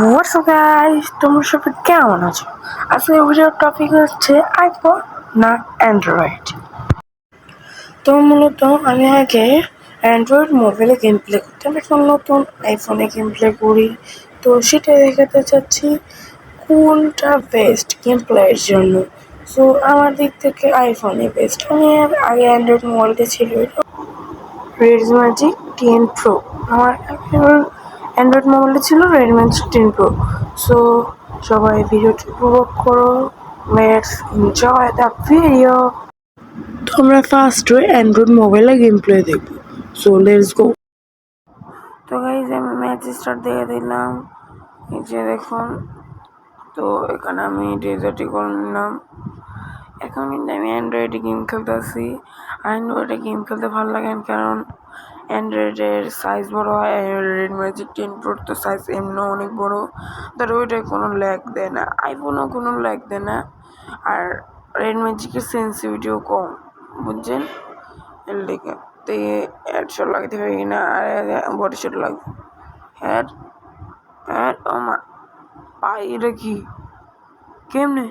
WhatsApp guys, তোমরা সবাই কেমন আছো? আজকে ভিডিওর টপিক হচ্ছে আইফোন না অ্যান্ড্রয়েড। তো মূলত আমি আগে অ্যান্ড্রয়েড মোবাইলে গেম প্লে করতাম, এখন নতুন আইফোনে গেম প্লে করি। তো সেটা দেখাতে চাচ্ছি কোনটা বেস্ট গেম প্লেয়ের জন্য। সো আমার দিক থেকে আইফোনই বেস্ট। আমি আগে অ্যান্ড্রয়েড মোবাইলটা ছিল রেডমি ম্যাজিক 10 প্রো। আমার অ্যান্ড্রয়েড মোবাইলটা ছিল রেডমি ম্যাজিক 10 প্রো। সো সবাই ভিডিওটি উপভোগ করো। Let's enjoy the video. তো আমরা ফার্স্ট অ্যান্ড্রয়েড মোবাইলে গেম প্লে দেখবো। So let's go. তো গাইজ আমি ম্যাচ স্টার্ট দিয়ে দিলাম, এই যে দেখুন। তো এখানে আমি ডেজার্টি করে নিলাম। এখন কিন্তু আমি অ্যান্ড্রয়েডে গেম খেলতেছি। অ্যান্ড্রয়েডে গেম খেলতে ভালো লাগে কারণ অ্যান্ড্রয়েডের সাইজ বড় হয়। রেডমি ম্যাজিক 10 প্রোর তো সাইজ এমনি অনেক বড়, তার ওইটায় কোনো ল্যাগ দেয় না, আইফোনও কোনো ল্যাগ দেয় না। আর রেডমি ম্যাজিকের সেন্সিভিটিও কম, বুঝছেন? এর লেগে তো হেডশট লাগাতে পারি না, আর বডি শট লাগবে। হ্যাড হ্যাড ও মা পাই, এটা কি কেমনে?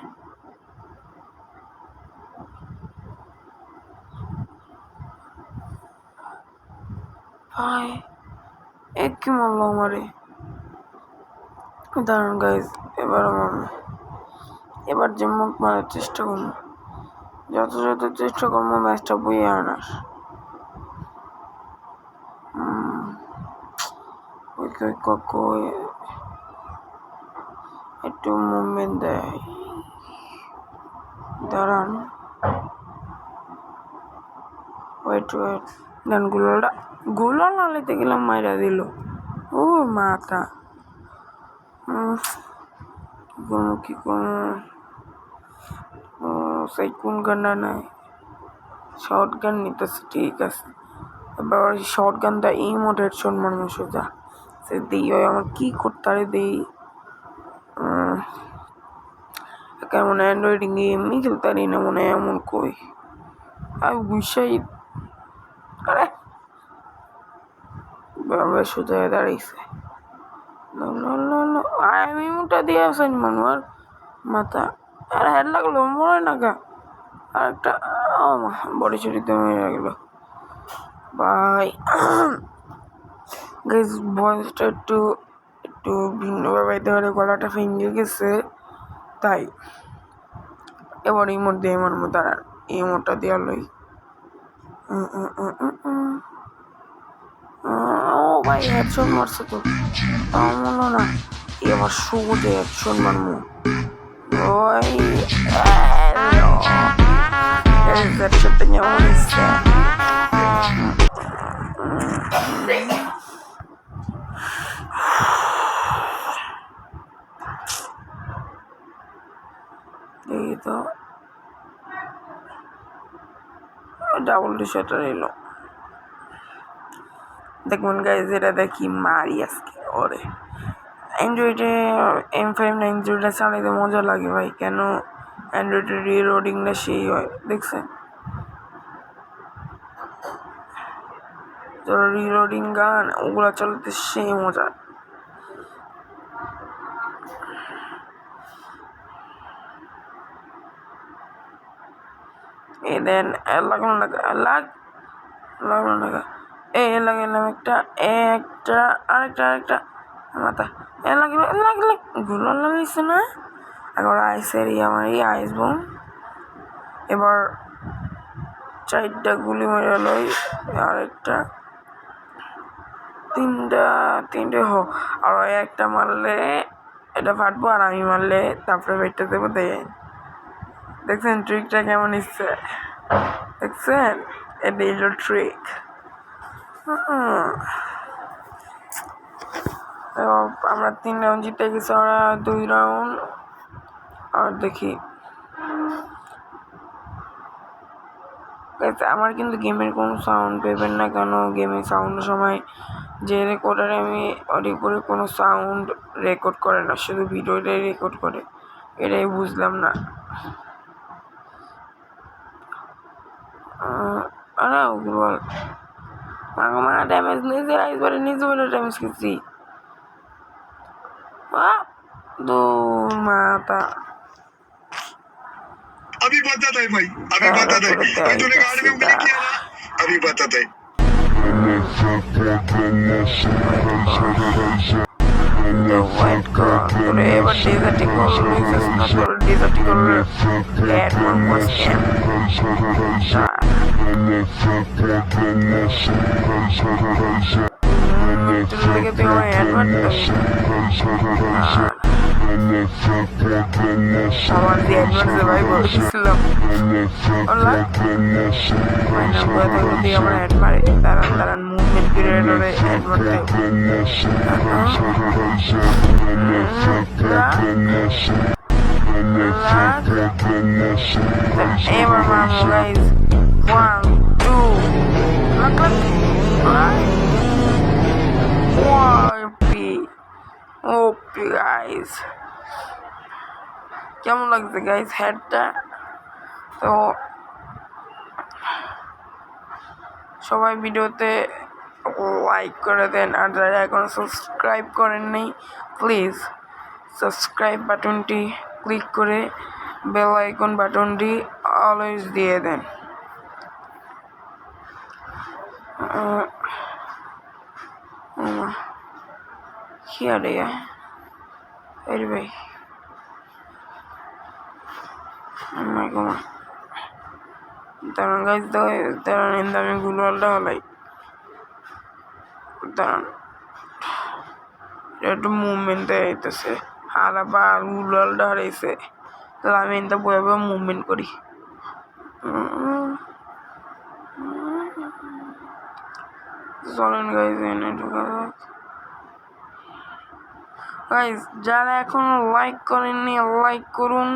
ভাই এক কি মারলো আমারে। দাঁড়ান গাইজ, এবার যে মুখ মারার চেষ্টা করবো, যত চেষ্টা করবো ম্যাচটা বইয়ে আনার। একটু মুভমেন্ট দেয়, দাঁড়ান। ওয়েট দেন গুলাল নালাইতে গেলাম, মাইরা দিল। ও মাথা, কি করবো? সেই কোন গানটা নাই, শর্ট গান নিতেছে, ঠিক আছে। এবার শর্ট গানটা এই মোড হেডশট মারবো সোজা। সে দিই ওই আমার কি করতে আরে দিই, কেমন অ্যান্ড্রয়েড গেমই খেলতে পারি না মনে হয়, এমন কই আমি বুঝাই। আরে বাবা সোজা দাঁড়াইছে, আমি মোটা দিয়ে আসেন মানুষ মাথা। আর হেড লাগলো মরে নাকা, আর একটা বডি ছড়িতে মেরে গেল ভাই। গাইজ ভয়েসটা একটু একটু ভিন্নভাবে পাইতে পারে, গলাটা ভেঙে গেছে তাই। এবার এই মোট দিয়ে মারবো, দাঁড়ান এই মোটটা দেওয়া লই। ও ভাই হেডশট মারছে তো, তাও মনে না এবার শুরুতে হেডশট মারবো। ওই হেডশটটা কেমন হচ্ছে? দেখি তো, ডাবল শটার এলো। দেখুন গাইজ, এটা দেখি মারি আজকে ওরে। অ্যান্ড্রয়েডে M590 চালাইতে মজা লাগে ভাই, কেন অ্যান্ড্রয়েডের রিলোডিংটা সেই হয়, দেখছেন? যারা রিলোডিং গান ওগুলা চালাতে সেই মজা। এই দেন লাগলো না এই লাগাইলাম একটা একটা আরেকটা মাথা এ লাগলে গুলো লাগাইছে না। এখন আইসের আমার এই আইস বোম, এবার 4টা গুলি মেরে লই, আরেকটা তিনটে আর ওই একটা মারলে এটা ফাটবো, আর আমি মারলে তারপরে বেটটা দেবো। দেখছেন ট্রিকটা কেমন ইচ্ছে? দেখছেন, এটা হলো ট্রিক। আমরা 3 রাউন্ড জিতে গেছি, ওরা 2 রাউন্ড। আর দেখি আমার কিন্তু গেমের কোনো সাউন্ড পেবেন না, কেন গেমের সাউন্ডের সময় যে রেকর্ডারে আমি অডিও করে কোনো সাউন্ড রেকর্ড করে না, শুধু ভিডিওটাই রেকর্ড করে, এটাই বুঝলাম না। আরে ওগুলো ড্যামেজ নিজে বলে ড্যামেজ খেয়েছি। दूर माता अभी बताता है भाई, अभी बताता है भाई, तूने गाड़ी में उंगली किया ना, अभी बताता है। The white car today, but desatical is not for desatical get one was scam. Look at your আমার দিয়ে অ্যাডভান্স ভাই বলছিলাম মাই নাম্বার তো দিয়ে আমার অ্যাড মারে দাঁড়ান মুভমেন্ট ক্রিয়েটরে অ্যাড মারতে এবার মারবো গাইজ 1 2 লাখ ওপি গাইজ কেমন লাগছে গাইজ হেডটা তো সবাই ভিডিওতে লাইক করে দেন আর যারা এখনো সাবস্ক্রাইব করেননি প্লিজ সাবস্ক্রাইব বাটনটি ক্লিক করে বেল আইকন বাটনটি অলওয়েজ দিয়ে দেন কি আরে আরে ভাই আমার গোমা দাঁড়ান গাইজ দাঁড়ান আমি গুলওয়ালটা হলাই দাঁড়ান একটু মুভমেন্ট দেখাইতেছে আর আবার গুলওয়ালটা হারাইছে তাহলে আমি এটা বয়ে বয়ে মুভমেন্ট করি চলেন গাইজ এনে ঢুকা গাইজ যারা এখনো লাইক করেননি লাইক করুন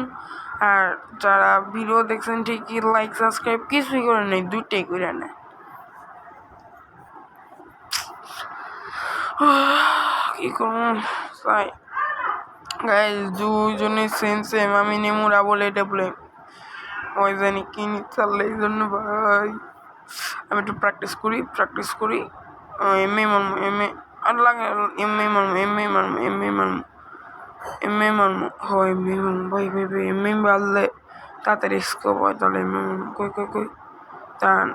আর যারা ভিডিও দেখছেন ঠিকই লাইক সাবস্ক্রাইব কিছুই করে নেই দুইটাই করে নেয় কি করবো তাই গাইজ দুজনে সেম আমি নেমুরা বলে এটা বলে ওই জানি কি চাললে এই জন্য ভাই আমি একটু প্র্যাকটিস করি এমএ মারমো এমএ আর লাগে এমএ মারমো হয় এমএ মারমো ভাই এমএ মারলে তাড়াতারি স্কোপ হয় তাহলে এমএ মারমো কই তান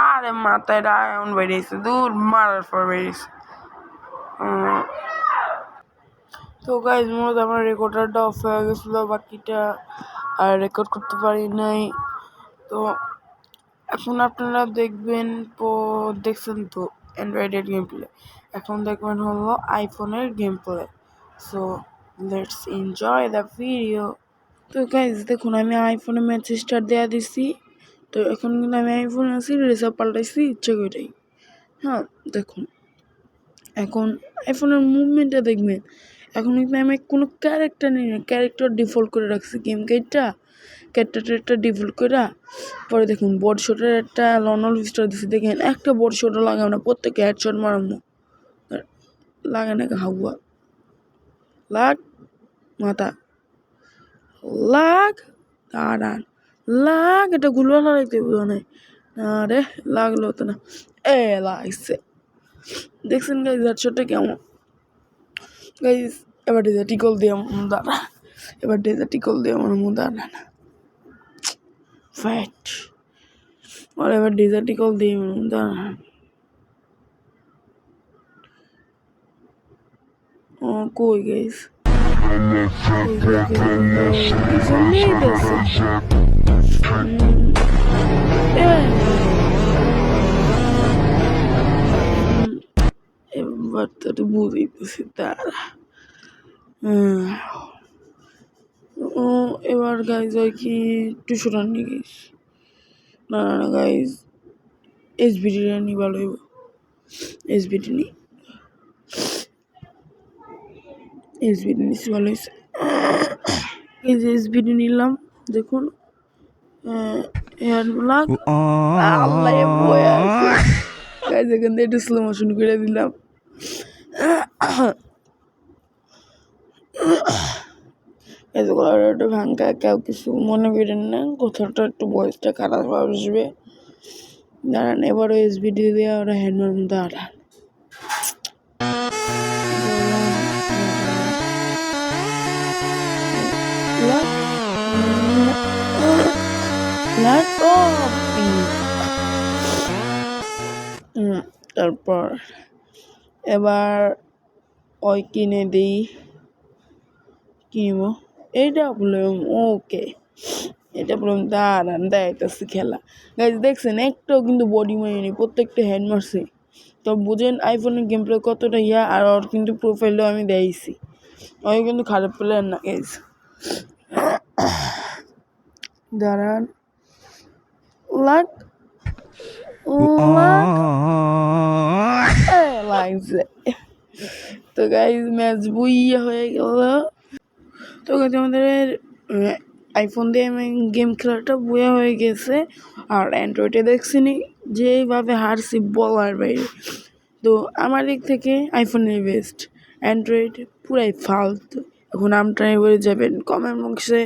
আরে মাথায় এমন বেরিয়েছে দূর মারার পর বেরিয়েছে তো গাইজ মূলত আমার রেকর্ডারটা অফ হয়ে গেছিলো বাকিটা আর রেকর্ড করতে পারি নাই তো এখন আপনারা দেখবেন দেখছেন তো অ্যান্ড্রয়েডের গেম প্লে এখন দেখবেন হলো আইফোনের game play so let's enjoy the video তো গাইজ দেখুন আমি আইফোনে ম্যাচ স্টার্ট দেওয়া দিছি তো এখন কিন্তু আমি আইফোনে আছি রেসার পাল্টাইছি ইচ্ছে করেই হ্যাঁ দেখুন এখন আইফোনের মুভমেন্টটা দেখবেন এখন কিন্তু আমি কোনো ক্যারেক্টার নিই না ক্যারেক্টার ডিফল্ট করে রাখছি গেম ক্যারেক্টারটা ডিফল্ট করে পরে দেখুন বডি শটের একটা লর্নাল ভিস্টার দিচ্ছি দেখেন একটা বডি শটও লাগাবো না প্রত্যেকে হেডশট মারাবো লাগে না হাওয়া লাগ মাথা লাগ দাঁড়ান লাগ এটা গুলো লাগাইতে নাই আরে লাগলো তো না লাগছে দেখছেন গাইজ হেডশটটা কেমন গাইজ এবার ডেজার্টিকল দিয়ে দাঁড়া আমার দাঁড়া না ফ্যাট আর এবার ডেজার্টিকল দিয়ে দাঁড়া ও কই গাইজ এবার তো বুঝাইতেছি তারা এবার গাইজ হয় কি 200 রান নিয়ে গাইজ না গাইজ এসবিডি রানি ভালো হইব এসবিডি নিচ্ছি ভালো হয়েছে এই যে এসবিডি নিলাম দেখুন হেয়ারব্লক আল্লাহ গাইজ এখান থেকে একটু স্লো মোশন করে দিলাম একটা ভাঙ্গা কেউ কিছু মনে করেন না কোথাওটা একটু ভয়েসটা খারাপ আসবে দাঁড়ান এবারও এসবিডি দিয়ে ওরা হ্যান্ডমার দাঁড়ান তারপর এবার ওই কিনে দিই, কিনবো এইটা বললাম ওকে, এটা বললাম দাঁড়ান দেখাইতেছি খেলা। গাইজ দেখছেন একটাও কিন্তু বডি মারিনি, প্রত্যেকটা হ্যান্ড মারছে। তো বুঝেন আইফোনের গেম প্লে কতটা ইয়া। আর ওর কিন্তু প্রোফাইলও আমি দিয়েছি, ওই কিন্তু খারাপ প্লেয়ার না গাইজ। দাঁড়ান লাগ লাগছে। তো গাইজ ম্যাচ বইয়া হয়ে গেল। তো গাইজ আমাদের আইফোন দিয়ে আমি গেম খেলাটা বইয়া হয়ে গেছে। আর অ্যান্ড্রয়েডে দেখছিনি যেভাবে হারছি বলার বাইরে। তো আমার দিক থেকে আইফোনের বেস্ট, অ্যান্ড্রয়েড পুরাই ফালতু। এখন নামটা বলে যাবেন কমেন্ট বক্সে,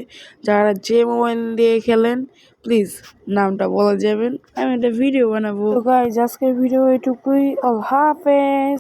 যারা যে মোবাইল দিয়ে খেলেন প্লিজ নামটা বলা যাবেন, আমি একটা ভিডিও বানাবো। তো গাইজ আজকের ভিডিও এটুকুই, আল্লাহ হাফেজ।